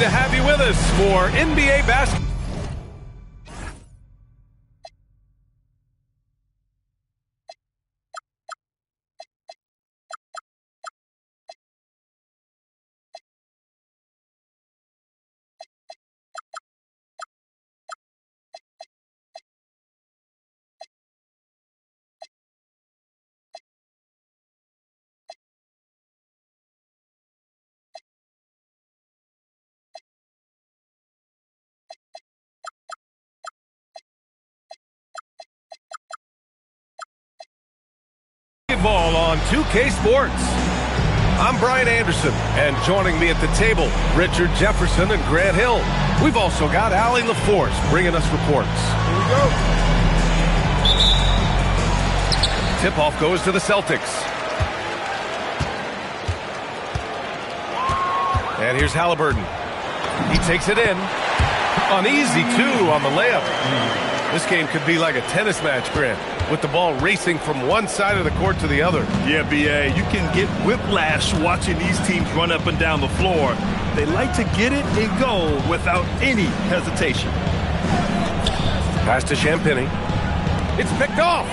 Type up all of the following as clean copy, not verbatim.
to have you with us for NBA basketball. Ball on 2K Sports. I'm Brian Anderson, and joining me at the table, Richard Jefferson and Grant Hill. We've also got Allie LaForce bringing us reports. Here we go. Tip-off goes to the Celtics. And here's Halliburton. He takes it in. An easy two on the layup. This game could be like a tennis match, Grant, with the ball racing from one side of the court to the other. Yeah, B.A., you can get whiplash watching these teams run up and down the floor. They like to get it and go without any hesitation. Pass to Champagny. It's picked off.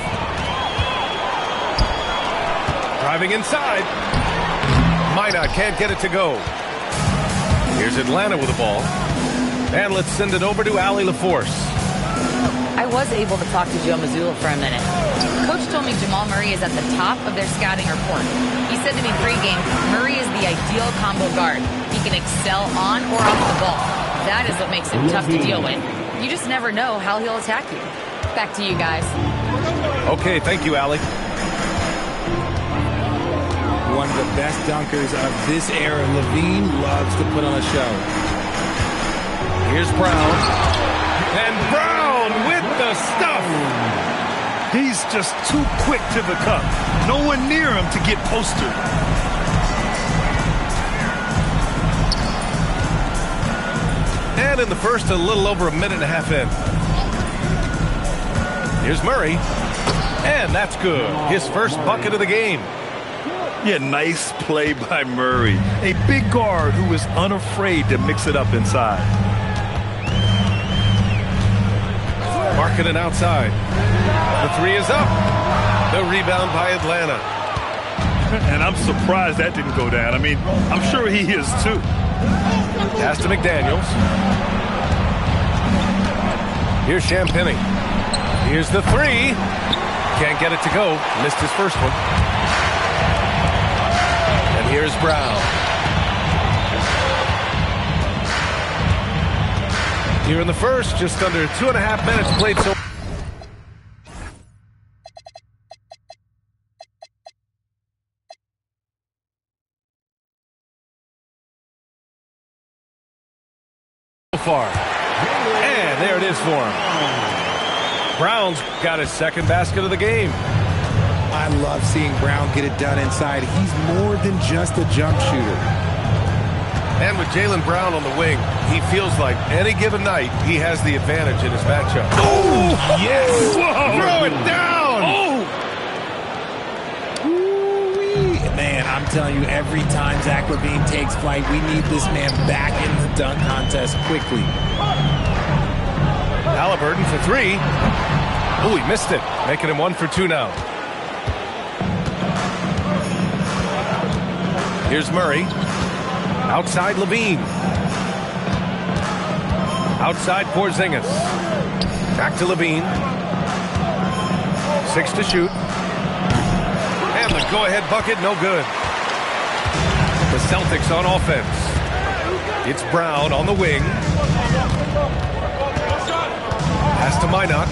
Driving inside. Minot can't get it to go. Here's Atlanta with the ball. And let's send it over to Allie LaForce. I was able to talk to Joe Mazzulla for a minute. Coach told me Jamal Murray is at the top of their scouting report. He said to me pregame, Murray is the ideal combo guard. He can excel on or off the ball. That is what makes him tough to deal with. You just never know how he'll attack you. Back to you guys. Okay, thank you, Allie. One of the best dunkers of this era, Levine, loves to put on a show. Here's Brown. And Brown with the stuff. He's just too quick to the cup. No one near him to get postered. And in the first, a little over a minute and a half in. Here's Murray. And that's good. His first bucket of the game. Yeah, nice play by Murray. A big guard who is unafraid to mix it up inside. Marking it outside. The three is up. The rebound by Atlanta. And I'm surprised that didn't go down. I mean, I'm sure he is too. Pass to McDaniels. Here's Champagny. Here's the three. Can't get it to go. Missed his first one. And here's Brown. Here in the first, just under 2.5 minutes played so far. And there it is for him. Brown's got his second basket of the game. I love seeing Brown get it done inside. He's more than just a jump shooter. And with Jaylen Brown on the wing, he feels like any given night he has the advantage in his matchup. Oh, yes! Whoa. Throw it down! Oh! Ooh-wee. Man, I'm telling you, every time Zach LaVine takes flight, we need this man back in the dunk contest quickly. Halliburton for three. Oh, he missed it, making him 1 for 2 now. Here's Murray. Outside Levine. Outside Porzingis. Back to Levine. 6 to shoot. And the go-ahead bucket, no good. The Celtics on offense. It's Brown on the wing. Pass to Minot.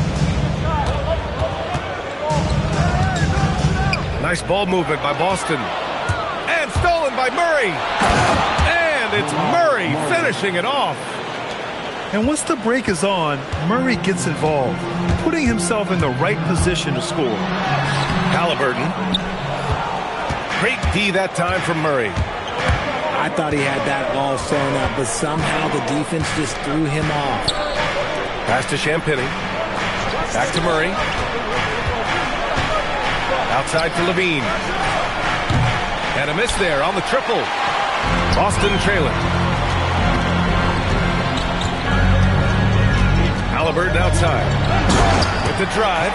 Nice ball movement by Boston. And stolen by Murray. And it's Murray finishing it off. And once the break is on, Murray gets involved, putting himself in the right position to score. Halliburton. Great D that time from Murray. I thought he had that all sewn up, but somehow the defense just threw him off. Pass to Champagny. Back to Murray. Outside to Levine. And a miss there on the triple. Boston trailing. Halliburton outside. With the drive.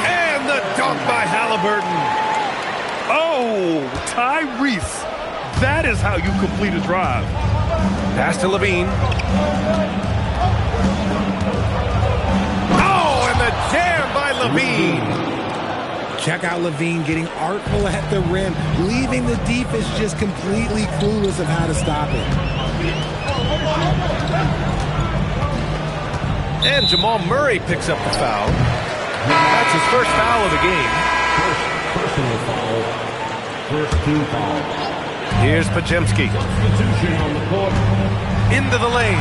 And the dunk by Halliburton. Oh, Tyrese. That is how you complete a drive. Pass to Levine. Oh, and the jam by Levine. Check out Levine getting artful at the rim, leaving the defense just completely clueless of how to stop it. And Jamal Murray picks up the foul. That's his first foul of the game. Personal foul. First team foul. Here's Pajemski. Substitution on the court. Into the lane.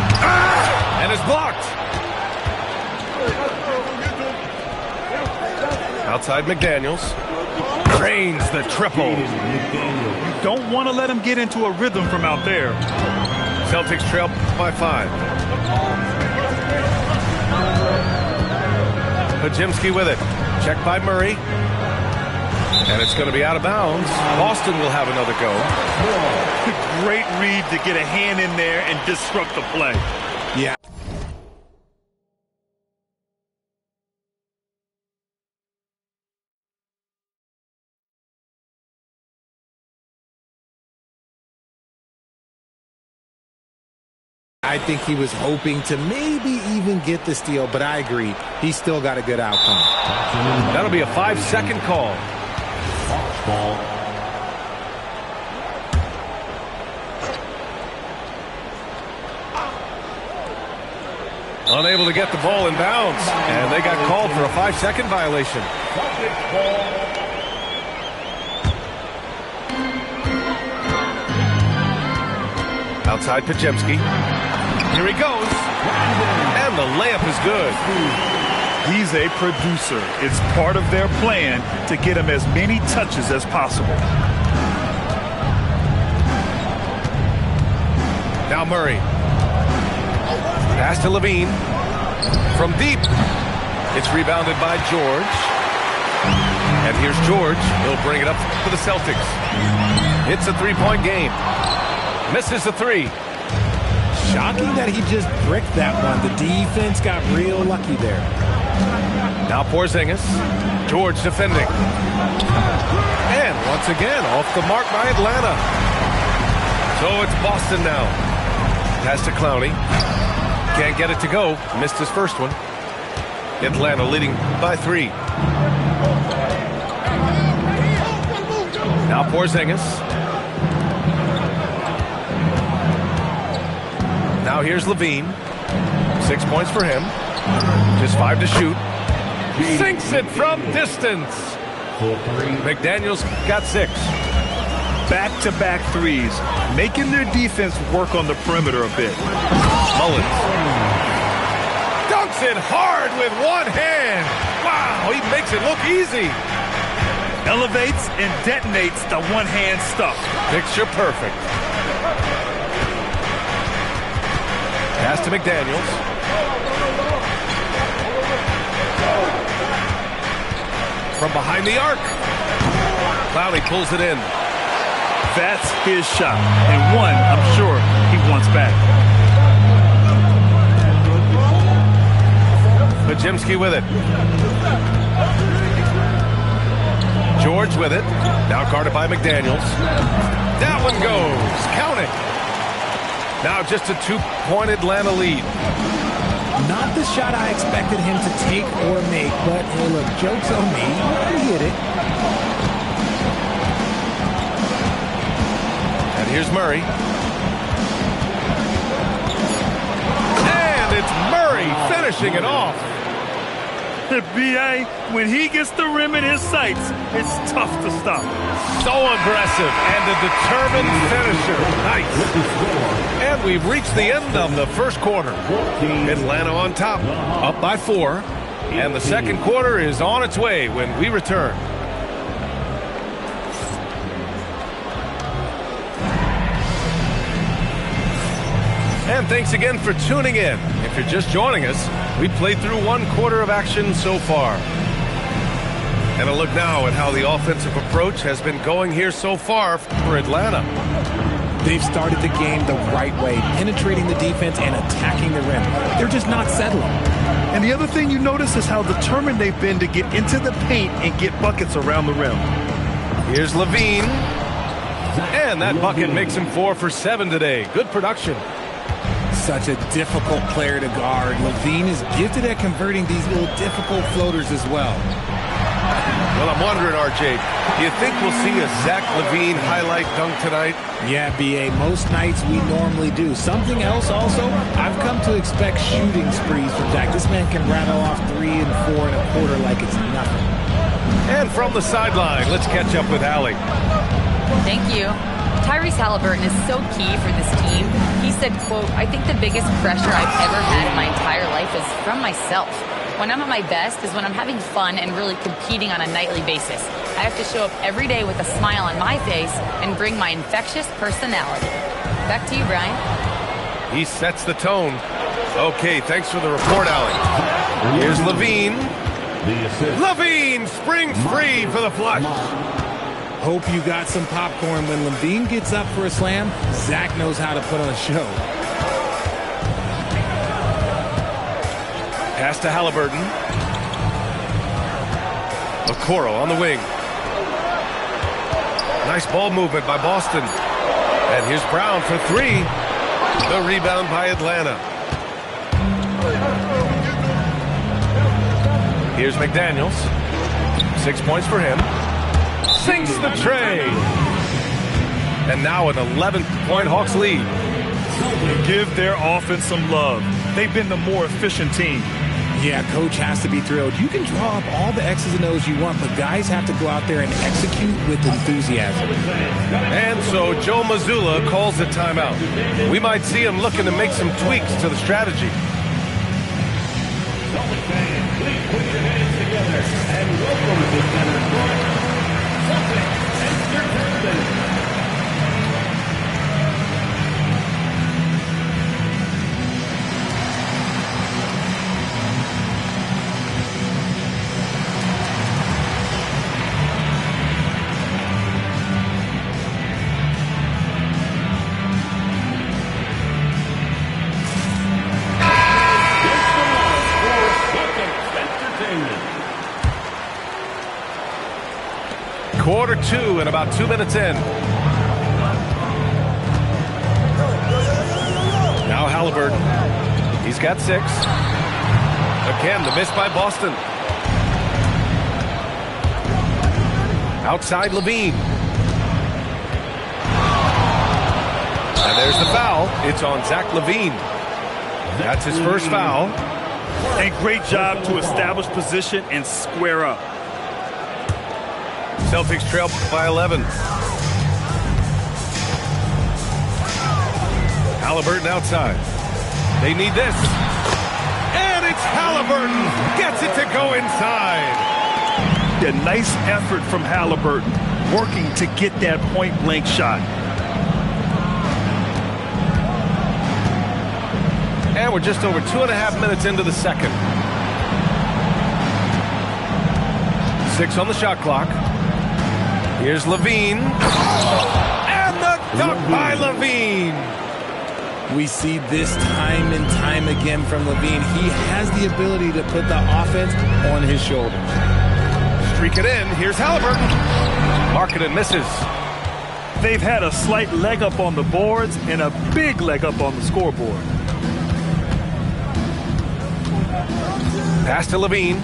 And is blocked. Outside McDaniels. Drains the triple. You don't want to let him get into a rhythm from out there. Celtics trail by 5. Pajemski with it. Checked by Murray. And it's going to be out of bounds. Boston will have another go. Great read to get a hand in there and disrupt the play. Yeah. I think he was hoping to maybe even get the steal, but I agree. He's still got a good outcome. That'll be a 5-second call. Ball. Unable to get the ball in bounds. And they got called for a 5-second violation. Outside Pajemski. Here he goes. And the layup is good. He's a producer. It's part of their plan to get him as many touches as possible. Now Murray. Pass to Levine. From deep. It's rebounded by George. And here's George. He'll bring it up for the Celtics. It's a 3-point game. Misses the 3. Shocking that he just bricked that one. The defense got real lucky there. Now Porzingis. George defending. And once again, off the mark by Atlanta. So it's Boston now. Pass to Clowney. Can't get it to go. Missed his first one. Atlanta leading by 3. Now Porzingis. Now here's Levine. 6 points for him. Just 5 to shoot. Sinks it from distance. McDaniels got 6. Back-to-back threes, making their defense work on the perimeter a bit. Mullins. Dunks it hard with one hand. Wow, he makes it look easy. Elevates and detonates the one-hand stuff. Picture perfect. Pass to McDaniels. From behind the arc. Clowney pulls it in. That's his shot, and one I'm sure he wants back. Pajemski with it. George with it. Now guarded by McDaniels. That one goes. Count it. Now just a 2-point Atlanta lead. Not the shot I expected him to take or make, but hey, look, joke's on me. I get it. And here's Murray. And it's Murray finishing it off. B.A., when he gets the rim in his sights, it's tough to stop. So aggressive and a determined finisher. Nice. And we've reached the end of the first quarter. Atlanta on top, up by 4. And the second quarter is on its way when we return. And thanks again for tuning in. If you're just joining us, we played through 1 quarter of action so far. And a look now at how the offensive approach has been going here so far for Atlanta. They've started the game the right way, penetrating the defense and attacking the rim. They're just not settling. And the other thing you notice is how determined they've been to get into the paint and get buckets around the rim. Here's Levine. And that bucket makes him 4 for 7 today. Good production. Such a difficult player to guard. Levine is gifted at converting these little difficult floaters as well. Well, I'm wondering, RJ, do you think we'll see a Zach Levine highlight dunk tonight? Yeah, B.A., most nights we normally do. Something else also, I've come to expect shooting sprees from Zach. This man can rattle off 3 and 4 and a quarter like it's nothing. And from the sideline, let's catch up with Allie. Thank you. Tyrese Halliburton is so key for this team. He said, quote, "I think the biggest pressure I've ever had in my entire life is from myself. When I'm at my best is when I'm having fun and really competing on a nightly basis. I have to show up every day with a smile on my face and bring my infectious personality." Back to you, Brian. He sets the tone. Okay, thanks for the report, Allie. Here's Levine. Levine springs free for the flush. Hope you got some popcorn. When Levine gets up for a slam, Zach knows how to put on a show. Pass to Halliburton. Okoro on the wing. Nice ball movement by Boston. And here's Brown for 3. The rebound by Atlanta. Here's McDaniels. 6 points for him. Sinks the tray. And now an 11-point Hawks lead. Give their offense some love. They've been the more efficient team. Yeah, coach has to be thrilled. You can draw up all the X's and O's you want, but guys have to go out there and execute with enthusiasm. And so Joe Mazzulla calls a timeout. We might see him looking to make some tweaks to the strategy. Celtics fans, please put your hands together and welcome to center court, Celtics Entertainment. Quarter 2 and about 2 minutes in. Now Halliburton. He's got 6. Again, the miss by Boston. Outside Levine. And there's the foul. It's on Zach Levine. That's his first foul. And great job to establish position and square up. Celtics trail by 11. Halliburton outside. They need this. And it's Halliburton. Gets it to go inside. A nice effort from Halliburton, working to get that point-blank shot. And we're just over 2.5 minutes into the second. 6 on the shot clock. Here's Levine. And the dunk by Levine. We see this time and time again from Levine. He has the ability to put the offense on his shoulders. Streak it in. Here's Halliburton. Markkanen misses. They've had a slight leg up on the boards and a big leg up on the scoreboard. Pass to Levine.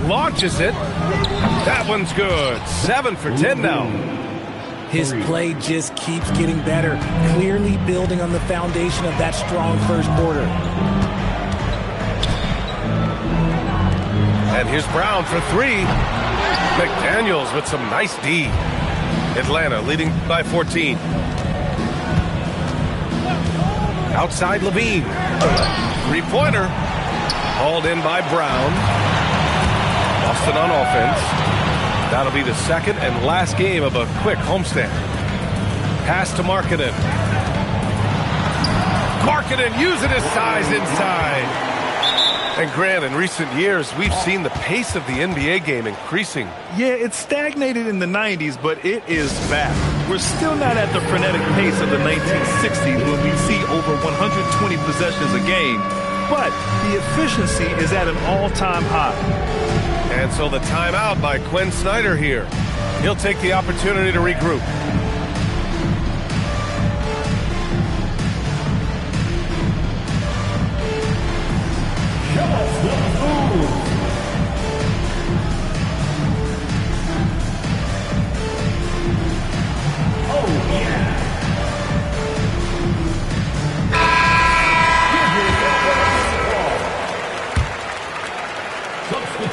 Launches it. That one's good. 7 for 10 now. His play just keeps getting better, clearly building on the foundation of that strong first quarter. And here's Brown for 3. McDaniels with some nice D. Atlanta leading by 14. Outside Levine. 3-pointer. Hauled in by Brown. Boston on offense. That'll be the second and last game of a quick homestand. Pass to Markkanen. Markkanen using his size inside. And Grant, in recent years, we've seen the pace of the NBA game increasing. Yeah, it stagnated in the 90s, but it is back. We're still not at the frenetic pace of the 1960s when we see over 120 possessions a game. but the efficiency is at an all-time high. And so the timeout by Quinn Snyder here. He'll take the opportunity to regroup.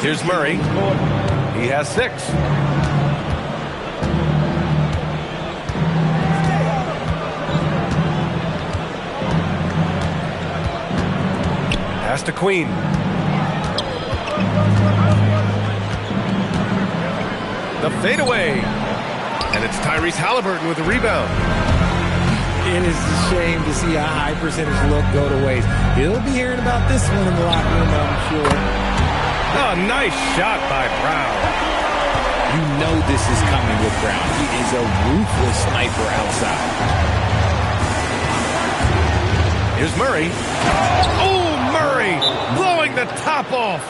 Here's Murray. He has 6. Pass to Queen. The fadeaway. And it's Tyrese Halliburton with the rebound. It is a shame to see a high percentage look go to waste. He'll be hearing about this one in the locker room, I'm sure. Oh, nice shot by Brown. You know this is coming with Brown. He is a ruthless sniper outside. Here's Murray. Oh, Murray blowing the top off.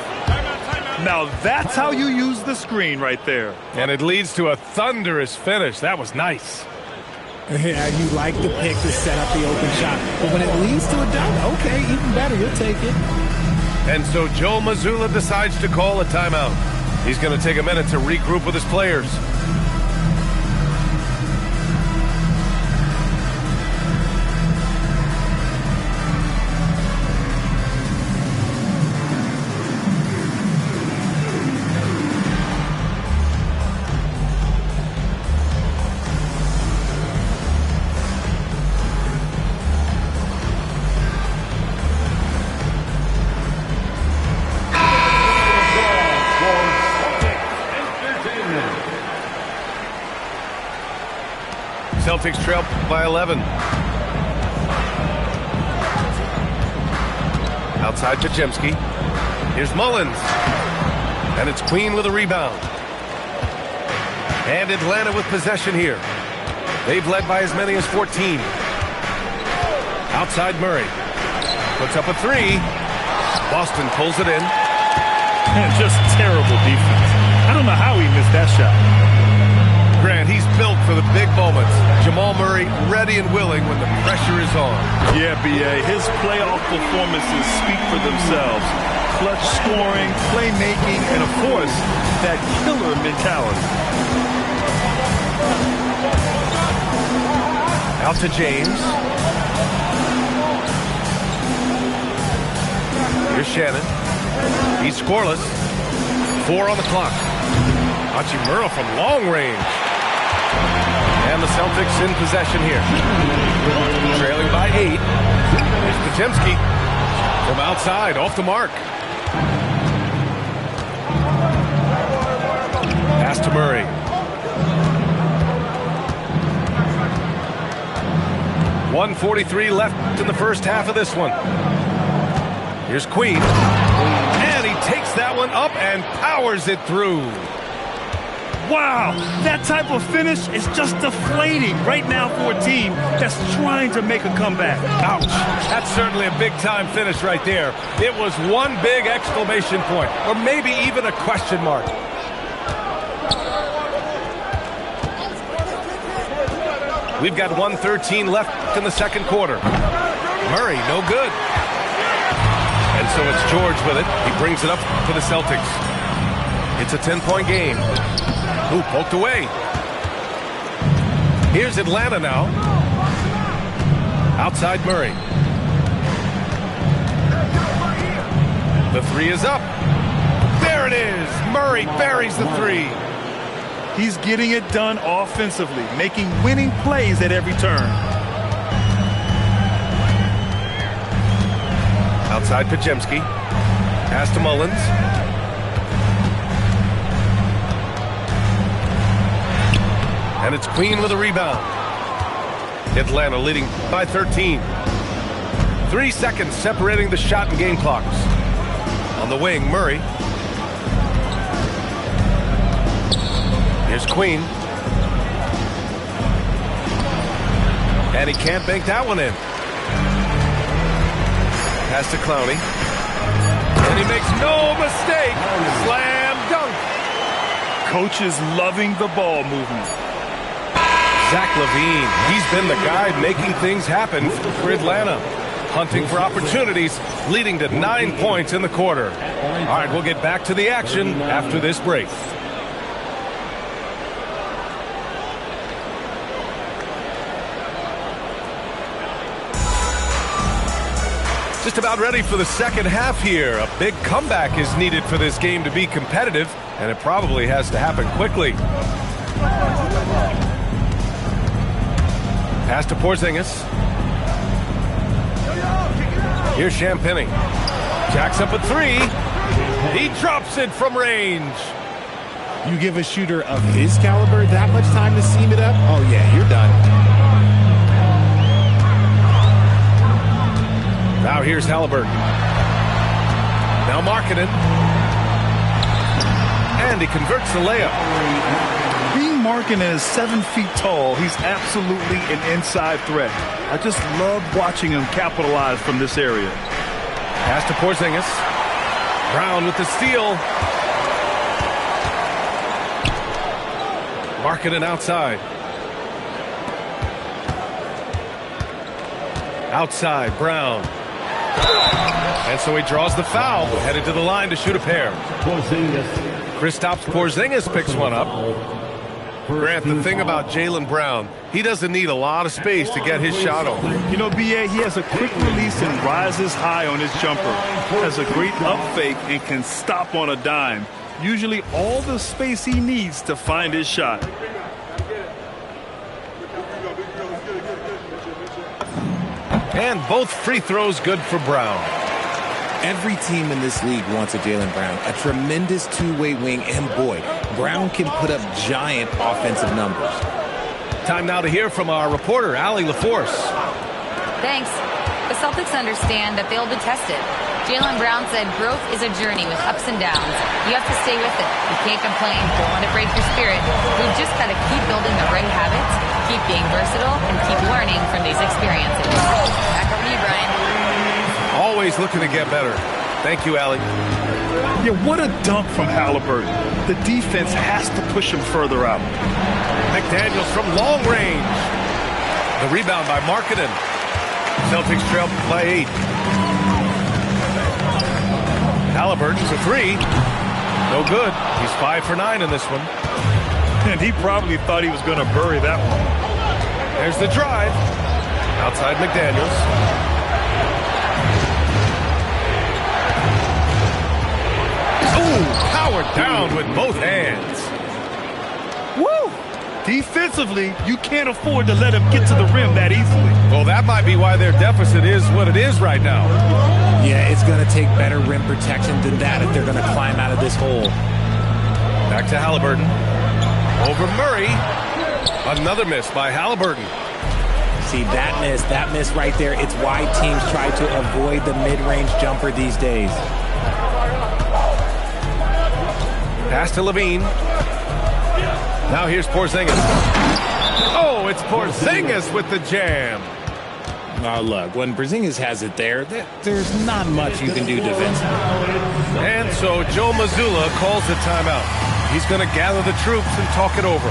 Now that's how you use the screen right there. And it leads to a thunderous finish. That was nice. Yeah, you like the pick to set up the open shot. But when it leads to a dunk, okay, even better. You'll take it. And so Joe Mazzulla decides to call a timeout. He's going to take a minute to regroup with his players. Celtics trail by 11. Outside Pajemski. Here's Mullins. And it's Queen with a rebound. And Atlanta with possession here. They've led by as many as 14. Outside Murray. Puts up a 3. Boston pulls it in. And just terrible defense. I don't know how he missed that shot. Grant, he's built for the big moments. Jamal Murray ready and willing when the pressure is on. Yeah, B.A. His playoff performances speak for themselves. Clutch scoring, playmaking, and of course, that killer mentality. Out to James. Here's Shannon. He's scoreless. 4 on the clock. Hachimura from long range. And the Celtics in possession here. Trailing by 8. Here's Pajemski from outside, off the mark. Pass to Murray. .143 left in the first half of this one. Here's Queen. And he takes that one up and powers it through. Wow, that type of finish is just deflating right now for a team that's trying to make a comeback. Ouch. That's certainly a big-time finish right there. It was one big exclamation point, or maybe even a question mark. We've got 1:13 left in the second quarter. Murray, no good. And so it's George with it. He brings it up for the Celtics. It's a 10-point game. Ooh, poked away. Here's Atlanta now. Outside Murray. The 3 is up. There it is. Murray buries the 3. He's getting it done offensively, making winning plays at every turn. Outside Pajemski. Pass to Mullins. And it's Queen with a rebound. Atlanta leading by 13. 3 seconds separating the shot and game clocks. On the wing, Murray. Here's Queen. And he can't bank that one in. Pass to Clowney. And he makes no mistake. Slam dunk. Coach is loving the ball movement. Zach LaVine, he's been the guy making things happen for Atlanta. Hunting for opportunities, leading to 9 points in the quarter. All right, we'll get back to the action after this break. Just about ready for the second half here. A big comeback is needed for this game to be competitive, and it probably has to happen quickly. Pass to Porzingis. Here's Champagnie. Jacks up a three. He drops it from range. You give a shooter of his caliber that much time to seam it up? Oh, yeah, you're done. Now here's Halliburton. Now Markkanen. And he converts the layup. Being Markkanen is 7 feet tall, he's absolutely an inside threat. I just love watching him capitalize from this area. Pass to Porzingis. Brown with the steal. Markkanen outside. Outside, Brown. And so he draws the foul, headed to the line to shoot a pair. Kristaps Porzingis picks one up. Grant, the thing about Jaylen Brown, he doesn't need a lot of space to get his shot on. You know, B.A., he has a quick release and rises high on his jumper. Has a great up fake and can stop on a dime. Usually all the space he needs to find his shot. And both free throws good for Brown. Every team in this league wants a Jaylen Brown, a tremendous two-way wing, and boy, Brown can put up giant offensive numbers. Time now to hear from our reporter, Allie LaForce. Thanks. The Celtics understand that they'll be tested. Jaylen Brown said growth is a journey with ups and downs. You have to stay with it. You can't complain. Don't want to break your spirit. We've just got to keep building the right habits, keep being versatile, and keep learning from these experiences. Back over to you, Brian. Always looking to get better. Thank you, Allie. Yeah, what a dunk from Halliburton. The defense has to push him further out. McDaniels from long range. The rebound by Markkanen. Celtics trail by 8. Halliburton for 3. No good. He's 5 for 9 in this one. And he probably thought he was going to bury that one. There's the drive. Outside McDaniels. Ooh, powered down with both hands. Woo! Defensively, you can't afford to let him get to the rim that easily. Well, that might be why their deficit is what it is right now. Yeah, it's going to take better rim protection than that if they're going to climb out of this hole. Back to Halliburton. Over Murray. Another miss by Halliburton. See, that miss right there, it's why teams try to avoid the mid-range jumper these days. Pass to LaVine. Now here's Porzingis. Oh, it's Porzingis with the jam. Oh, look, when Porzingis has it there, there's not much you can do defensively. And so Joe Mazzulla calls the timeout. He's going to gather the troops and talk it over.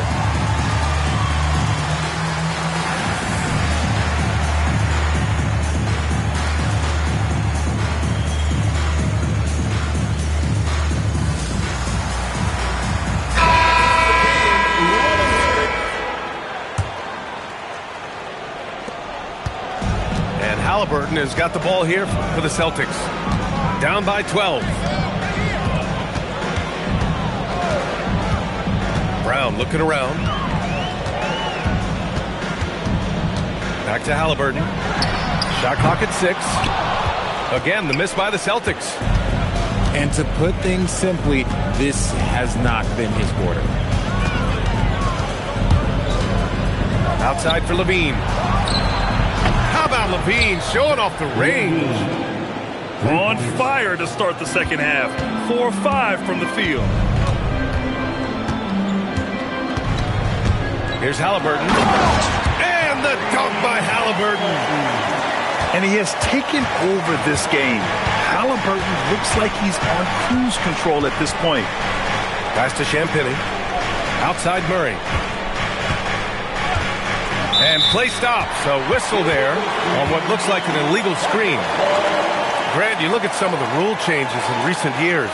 Halliburton has got the ball here for the Celtics. Down by 12. Brown looking around. Back to Halliburton. Shot clock at 6. Again, the miss by the Celtics. And to put things simply, this has not been his quarter. Outside for LaVine. How about LaVine showing off the range? On fire to start the second half. 4-5 from the field. Here's Halliburton. And the dunk by Halliburton. and he has taken over this game. Halliburton looks like he's on cruise control at this point. Pass to Champagny. Outside Murray. And play stops. A whistle there on what looks like an illegal screen. Grant, you look at some of the rule changes in recent years.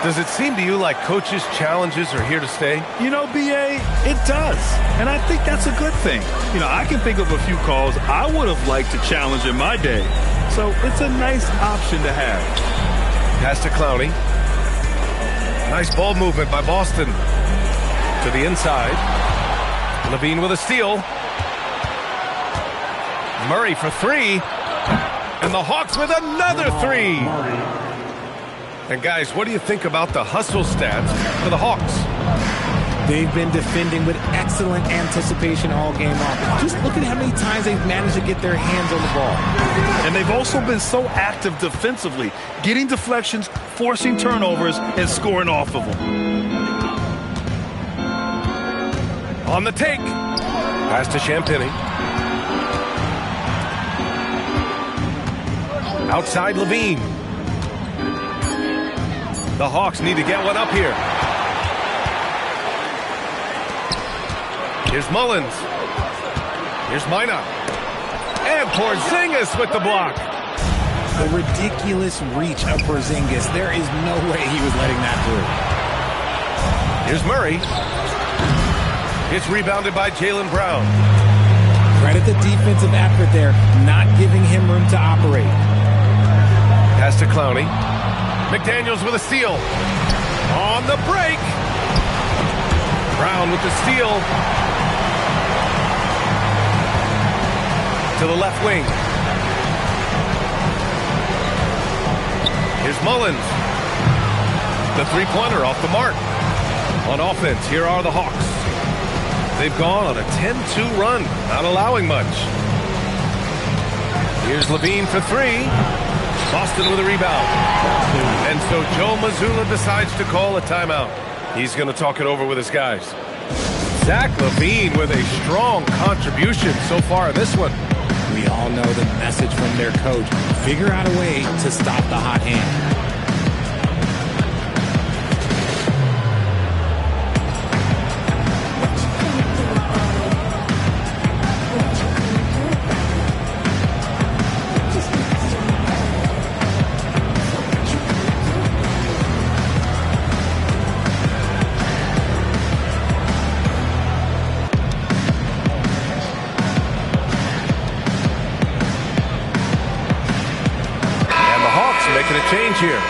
Does it seem to you like coaches' challenges are here to stay? You know, B.A., it does. And I think that's a good thing. You know, I can think of a few calls I would have liked to challenge in my day. So it's a nice option to have. Pass to Clowney. Nice ball movement by Boston. To the inside. Levine with a steal. Murray for three. And the Hawks with another three. And guys, what do you think about the hustle stats for the Hawks? They've been defending with excellent anticipation all game long. Just look at how many times they've managed to get their hands on the ball. And they've also been so active defensively, getting deflections, forcing turnovers, and scoring off of them. On the take. Pass to Champagny. Outside Levine. The Hawks need to get one up here. Here's Mullins. Here's Minot. And Porzingis with the block. The ridiculous reach of Porzingis. There is no way he was letting that through. Here's Murray. It's rebounded by Jaylen Brown. Credit the defensive effort there, not giving him room to operate. Pass to Clowney. McDaniels with a steal. On the break. Brown with the steal. To the left wing. Here's Mullins. The three-pointer off the mark. On offense, here are the Hawks. They've gone on a 10-2 run, not allowing much. Here's Levine for three. Boston with a rebound. And so Joe Mazzulla decides to call a timeout. He's going to talk it over with his guys. Zach LaVine with a strong contribution so far in this one. We all know the message from their coach. Figure out a way to stop the hot hand. Change here.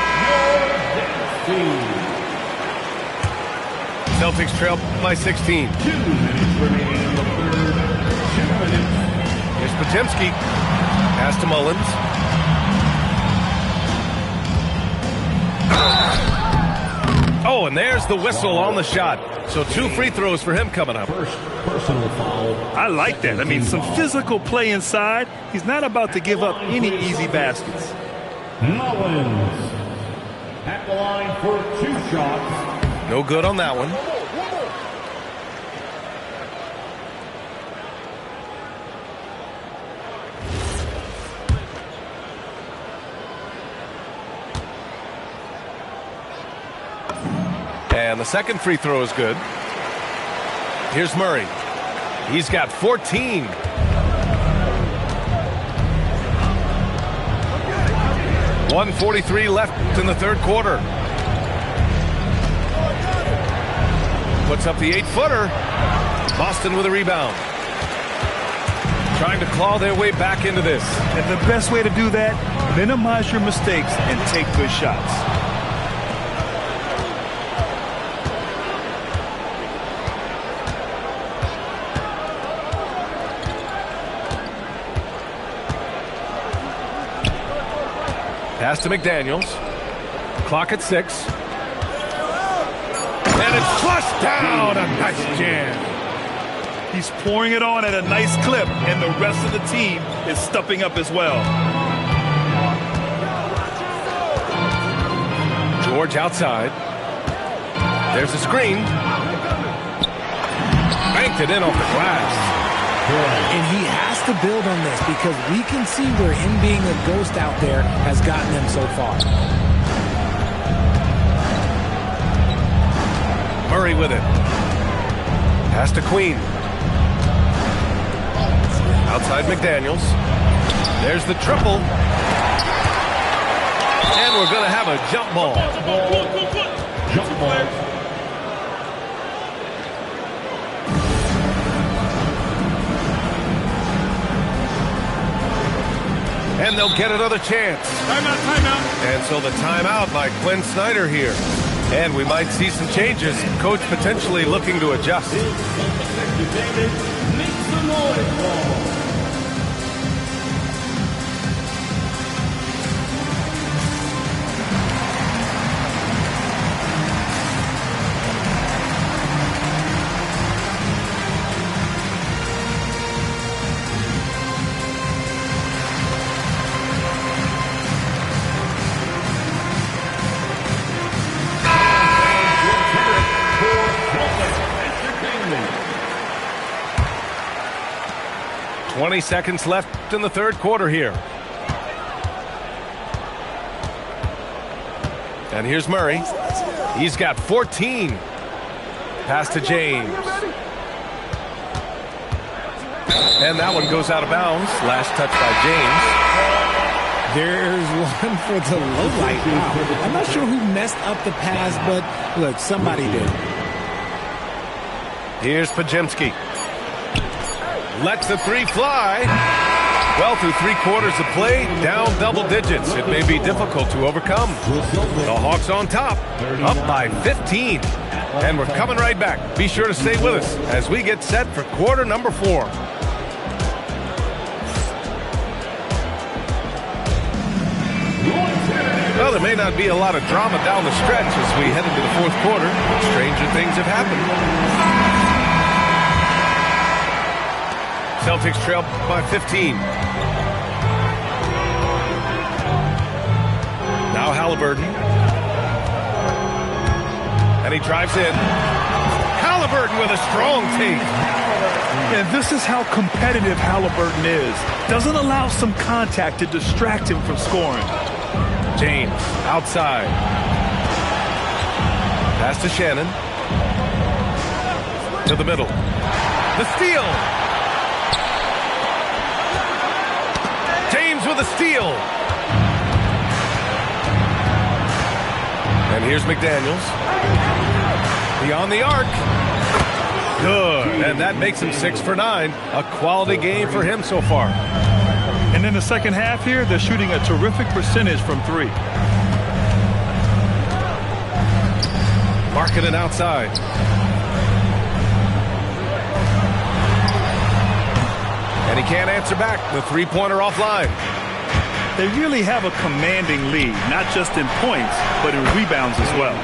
Celtics trail by 16. 2 minutes remaining in the third. 2 minutes. Here's Potemski. Pass to Mullins. Oh, and there's the whistle on the shot. So 2 free throws for him coming up. First personal foul. I like that. I mean, some physical play inside. He's not about to give up any easy baskets. Mullins at the line for 2 shots. No good on that one. And the second free throw is good. Here's Murray. He's got 14. .143 left in the third quarter. Puts up the 8-footer. Boston with a rebound. Trying to claw their way back into this. And the best way to do that, minimize your mistakes and take good shots. Pass to McDaniels. Clock at 6. And it's flushed down. A nice jam. He's pouring it on at a nice clip, and the rest of the team is stepping up as well. George outside. There's a screen. Banked it in off the glass. And he has to build on this because we can see where him being a ghost out there has gotten them so far. Murray with it. Pass to Queen. Outside McDaniels. There's the triple. And we're going to have a jump ball. Jump ball. And they'll get another chance. Timeout. And so the timeout by Quinn Snyder here. And we might see some changes. Coach potentially looking to adjust. Make some noise, ball. Entertainment. 20 seconds left in the third quarter here. And here's Murray. He's got 14. Pass to James. And that one goes out of bounds. Last touch by James. There's one for the low light. Wow. I'm not sure who messed up the pass, but look, somebody did. Here's Pajemski. Lets the three fly. Well, through 3 quarters of play, down double digits. It may be difficult to overcome. The Hawks on top, up by 15. And we're coming right back. Be sure to stay with us as we get set for quarter number 4. Well, there may not be a lot of drama down the stretch as we head into the fourth quarter, but stranger things have happened. Celtics trail by 15. Now Halliburton. And he drives in. Halliburton with a strong take. And this is how competitive Halliburton is. Doesn't allow some contact to distract him from scoring. James outside. Pass to Shannon. To the middle. The steal. James with a steal. And here's McDaniels. Beyond the arc. Good. And that makes him 6 for 9. A quality game for him so far. And in the second half here, they're shooting a terrific percentage from 3. Markkanen outside. And he can't answer back. The three-pointer offline. They really have a commanding lead, not just in points, but in rebounds as well.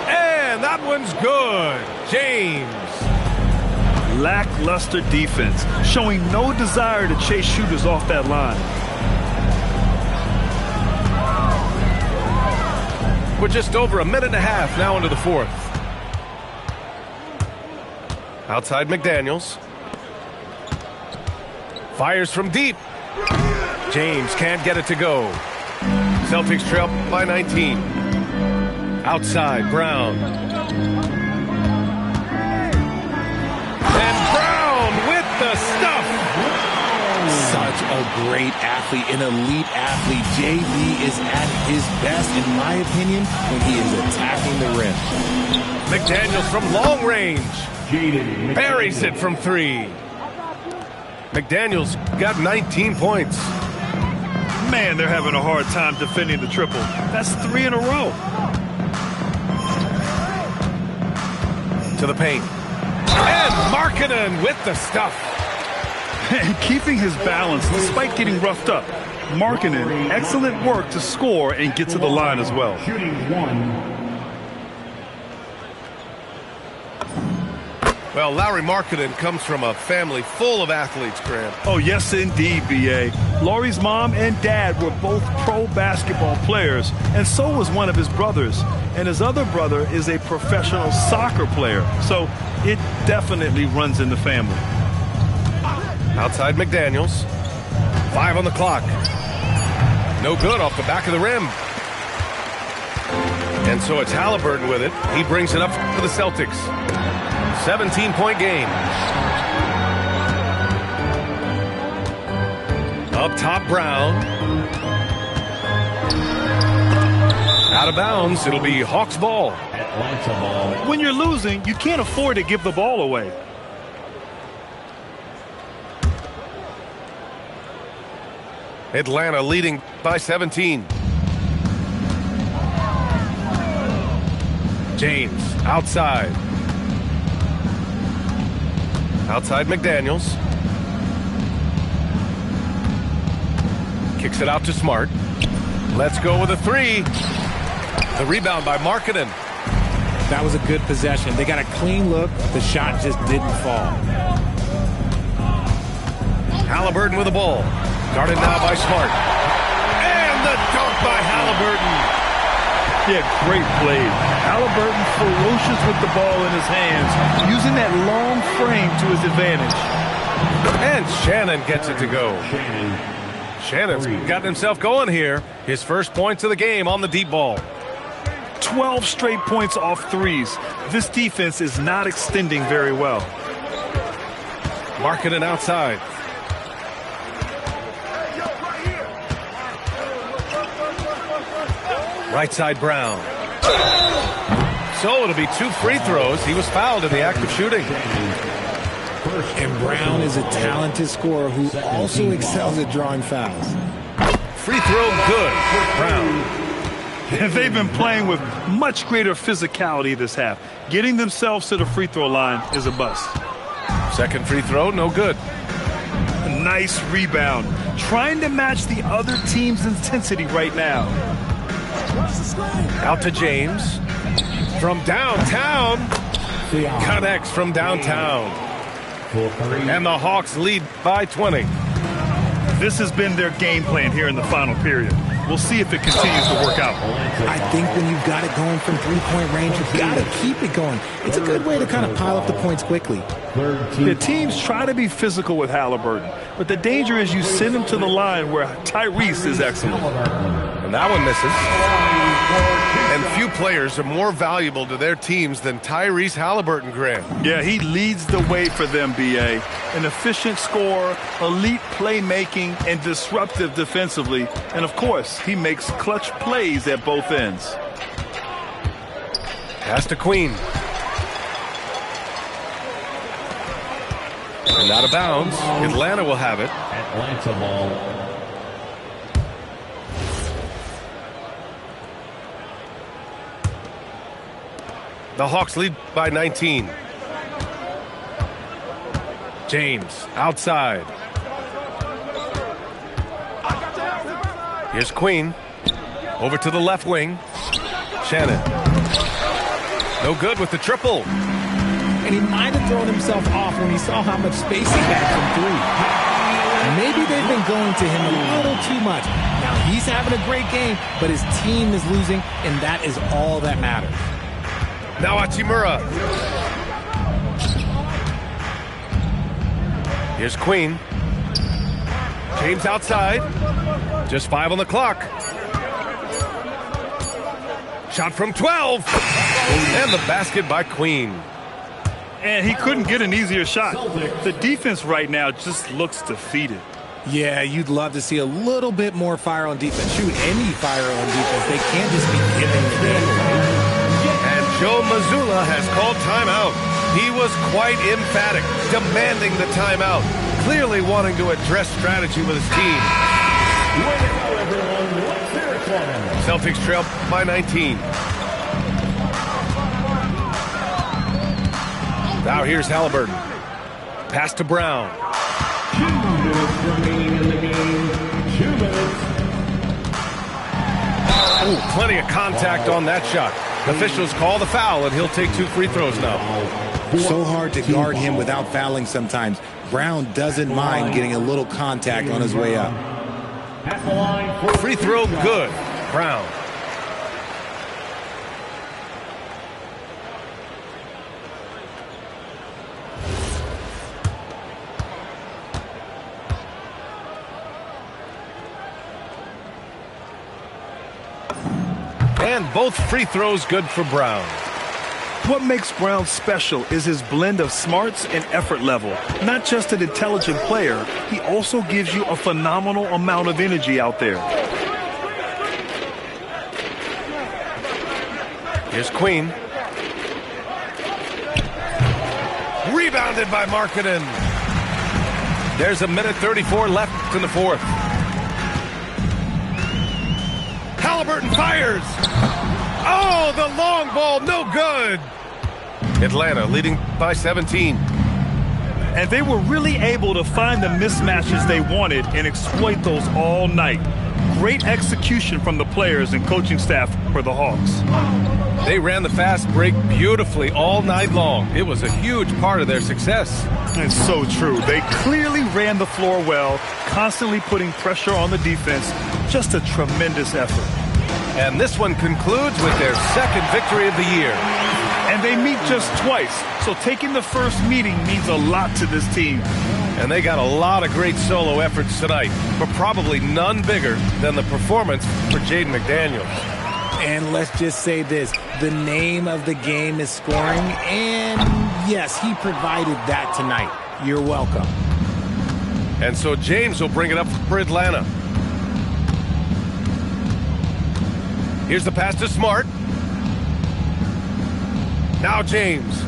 And that one's good. James. Lackluster defense, showing no desire to chase shooters off that line. We're just over a minute and a half now into the fourth. Outside McDaniels. Fires from deep. James can't get it to go. Celtics trail by 19. Outside Brown. The stuff. Such a great athlete, an elite athlete. JB is at his best, in my opinion, when he is attacking the rim. McDaniels from long range. Buries it from 3. McDaniels got 19 points. Man, they're having a hard time defending the triple. That's 3 in a row. To the paint. And Markkanen with the stuff. And keeping his balance despite getting roughed up. Markkanen, excellent work to score and get to the line as well. Shooting 1. Well, Lauri Markkanen comes from a family full of athletes, Grant. Oh, yes, indeed, B.A. Lauri's mom and dad were both pro basketball players, and so was one of his brothers. And his other brother is a professional soccer player, so it definitely runs in the family. Outside McDaniels. 5 on the clock. No good off the back of the rim. And so it's Halliburton with it. He brings it up for the Celtics. 17-point game. Up top, Brown. Out of bounds. It'll be Hawks ball. Atlanta ball. When you're losing, you can't afford to give the ball away. Atlanta leading by 17. James outside. Outside McDaniels. Kicks it out to Smart. Let's go with a three. The rebound by Markkanen. That was a good possession. They got a clean look. The shot just didn't fall. Halliburton with the ball. Guarded now by Smart. And the dunk by Halliburton. Yeah, great play. Halliburton ferocious with the ball in his hands, using that long frame to his advantage. And Shannon gets it to go. Shannon's gotten himself going here. His first points of the game on the deep ball. 12 straight points off threes. This defense is not extending very well. Markkanen outside. Right side Brown. So it'll be 2 free throws. He was fouled in the act of shooting. And Brown is a talented scorer who also excels at drawing fouls. Free throw good. Brown. And they've been playing with much greater physicality this half. Getting themselves to the free throw line is a bust. Second free throw, no good. A nice rebound. Trying to match the other team's intensity right now. Out to James. From downtown. Connects from downtown. And the Hawks lead by 20. This has been their game plan here in the final period. We'll see if it continues to work out. I think when you've got it going from three-point range, you've got to keep it going. It's a good way to kind of pile up the points quickly. The teams try to be physical with Halliburton, but the danger is you send him to the line where Tyrese is excellent. And that one misses. And few players are more valuable to their teams than Tyrese Halliburton, Grant. Yeah, he leads the way for them, B.A. An efficient scorer, elite playmaking, and disruptive defensively. And, of course, he makes clutch plays at both ends. Pass to Queen. And out of bounds. Atlanta will have it. Atlanta ball. The Hawks lead by 19. James outside. Here's Queen. Over to the left wing. Shannon. No good with the triple. And he might have thrown himself off when he saw how much space he had from three. Maybe they've been going to him a little too much. Now he's having a great game, but his team is losing, and that is all that matters. Now Achimura. Here's Queen. James outside. Just 5 on the clock. Shot from 12. And the basket by Queen. And he couldn't get an easier shot. The defense right now just looks defeated. Yeah, you'd love to see a little bit more fire on defense. Shoot, any fire on defense. They can't just be giving the game away. And Joe Mazzulla has called timeout. He was quite emphatic, demanding the timeout, clearly wanting to address strategy with his team. Celtics trail by 19. Now here's Halliburton. Pass to Brown. 2 minutes remaining in the game. 2 minutes. Ooh, plenty of contact on that shot. Officials call the foul, and he'll take 2 free throws now. So hard to guard him without fouling sometimes. Brown doesn't mind getting a little contact on his way up. At the line for Free throw good. Brown. And both free throws good for Brown. What makes Brown special is his blend of smarts and effort level. Not just an intelligent player, he also gives you a phenomenal amount of energy out there. Here's Queen. Rebounded by Markkanen. There's 1:34 left in the fourth. Halliburton fires. Oh, the long ball, no good. Atlanta leading by 17. And they were really able to find the mismatches they wanted and exploit those all night. Great execution from the players and coaching staff for the Hawks. They ran the fast break beautifully all night long. It was a huge part of their success. It's so true. They clearly ran the floor well, constantly putting pressure on the defense. Just a tremendous effort. And this one concludes with their second victory of the year. And they meet just twice, so taking the first meeting means a lot to this team. And they got a lot of great solo efforts tonight, but probably none bigger than the performance for Jaden McDaniels. And let's just say this, the name of the game is scoring, and yes, he provided that tonight. You're welcome. And so James will bring it up for Atlanta. Here's the pass to Smart. Now James.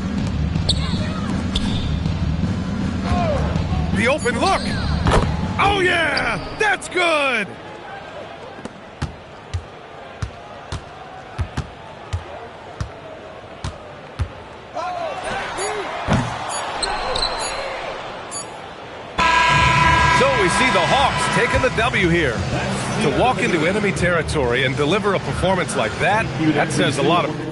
The open look. Oh, yeah! That's good! So we see the Hawks taking the W here. To walk into enemy territory and deliver a performance like that, that says a lot of